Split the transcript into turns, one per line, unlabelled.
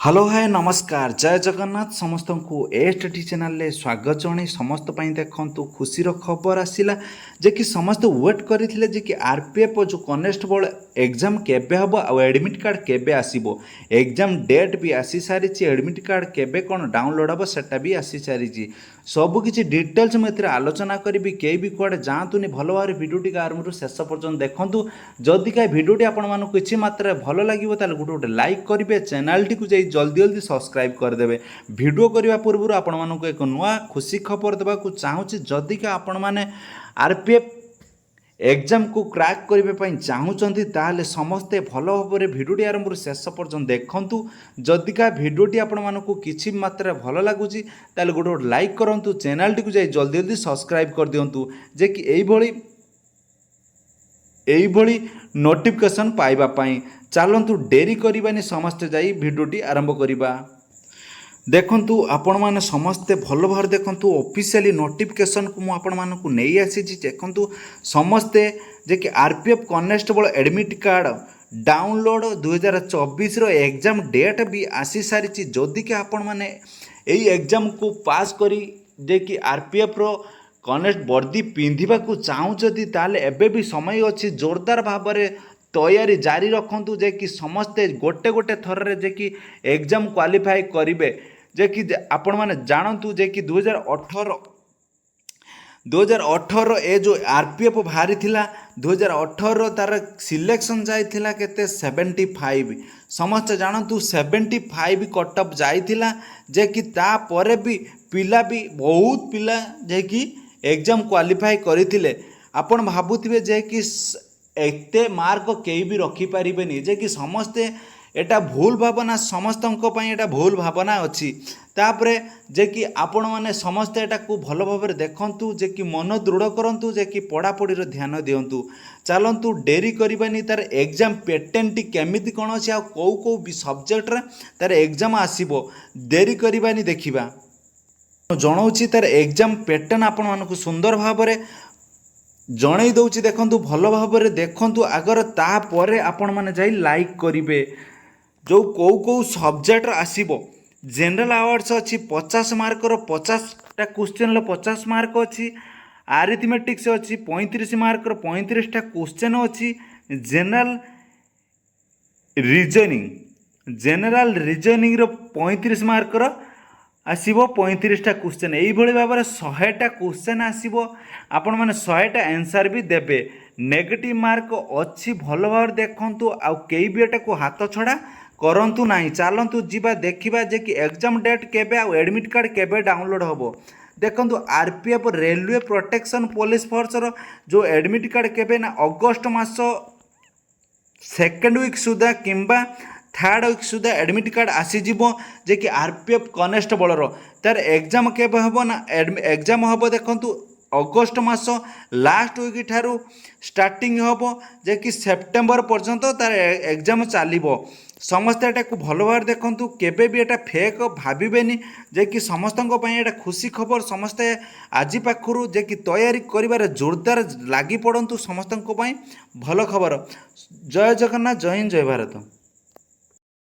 Hello hi नमस्कार जय जगन्नाथ समस्त को एस टी चैनल रे स्वागत जनाई समस्त देखु खुशीर खबर आसला जे कि समस्त वेट करते जे कि आरपीएफ जो कनेस्टेबल एग्जाम केबे हम आ एडमिट कार्ड केबे आसीबो एग्जाम डेट भी आसी सारी एडमिट कार्ड केबे कौन डाउनलोड हम सेटा भी आसी सारी सबकि डिटेल्स मुझे आलोचना करी कई भी कड़े जातुनि भल भाव भिडियोटी आरंभ शेष पर्यटन देखूँ जदि का भिडियोटी आपण किसी मात्रा भल लगे गोटे गोटे लाइक करेंगे चैनल टी जल्दी जल्दी सब्सक्राइब करदे भिडियो करने पूर्व आपण मानक एक नुआ खुशी खबर देवा चाहूँगी जदि का आपण मैंने आरपीएफ एग्जाम को क्रैक करने चाहूँगी ताहले समस्ते भल भाव में भिडियोटी आरंभ शेष पर्यटन देखूँ जदि का भिडियोटी आपण मानक किसी मात्रा भल लगुच गोटे गोटे लाइक करूँ चैनल टी जल्दी जल्दी सब्सक्राइब कर दिंतु जे कि यही नोटिफिकेशन पाइबापी चलतु डेरी करवानी समस्ते जाई भिडियोटी आरंभ करवा देखंतु आपण माने समस्ते भल भाव देखंतु ऑफिशियली नोटिफिकेशन को आपण मानकु नहीं आसी देखंतु समस्ते जे कि RPF constable admit card download 2024 रो एग्जाम डेट भी आसी सारी जदि कि आपण माने एई एग्जाम को पास करी जे कि आरपीएफ रो कनेस्ट वर्दी पिंधिबा को चाहूँगी ताले एबे भी समय अच्छी जोरदार भाव में तैयारी जारी रखु जे कि समस्ते गोटे गोटे थर रे जे कि एग्जाम क्वालिफाई करेंगे जे कि आपण माने जानतु जे कि 2018 ए जो आरपीएफ बाहरी थिला 2018 तार सिलेक्शन जाइथिला केते 75 समस्त जानतु 75 कटअप जाइथिला जे कि ता परे भी पिला भी बहुत पिला जे कि एग्जाम क्वालिफाई करथिले आपण भाबुथिबे जे कि एते मार्क कई भी रखिपारे जे कि समस्ते एटा भूल भावना समस्त एटा भूल भावना अच्छी तापरे जे कि आपण माने समस्ते एटा को भल भाव में देखंतु जे कि मन दृढ़ करंतु जे कि पढ़ापढ़ी ध्यान दियंतु चलतु डेरी करबानी तार एग्जाम पैटर्न टी केमिति कोन अछि आ को सब्जेक्ट रे तार एग्जाम आसीबो डेरी करबानी देखिबा जनाऊँगी तार एग्जाम पैटर्न आपण मानकु सुंदर भाव में जणई दउछि देखंतु भल भाव में देखंतु आगर तापर आपण माने जाई लाइक करिवे जो को सब्जेक्ट आसीबो जनरल आवार्ड्स अच्छी 50 मार्क रो 50टा क्वेश्चन 50 मार्क अच्छी आरिथमेटिक्स अच्छी 35 मार्क रो 35टा क्वेश्चन अच्छी जनरल रीजनिंग रो 35 मार्क रो आसीबो 35टा क्वेश्चन यही भाव में 100टा क्वेश्चन आसीबो आपण माने 100टा आंसर भी देबे नेगेटिव मार्क अच्छी भल भाव देखंतु आ कई भी एटा को हाथ छड़ा करंतु नहीं चलतु जीवा देखा जे कि एग्जाम डेट केबे आ एडमिट कार्ड केबे डाउनलोड होबो देखंतु RPF railway protection police force रो जो एडमिट कार्ड केबे ना अगस्त मास सेकेंड वीक सुधा किंबा थर्ड वीक सुधा एडमिट कार्ड आसीजिवो जे कि आरपीएफ कनेस्टेबल रो तार एग्जाम केबे होबो ना एग्जाम होबो देखंतु अगस्त मास लास्ट वीक ठारू स्टार्टिंग होबो जे कि सेप्टेम्बर पर्यंत तार एग्जाम चलिबो समस्ते एटा को भल भाव देखंतु केबे भी एटा फेक भाबिबेनी जे कि समस्तଙ୍କ ପାଇଁ एटा खुशी खबर समस्ते आजि पाखरु जे कि तैयारी करिबारे जोरदार लागि पड़ंतु समस्तଙ୍କ ପାଇଁ भल खबर जय जगन्नाथ जय हिंद जय भारत।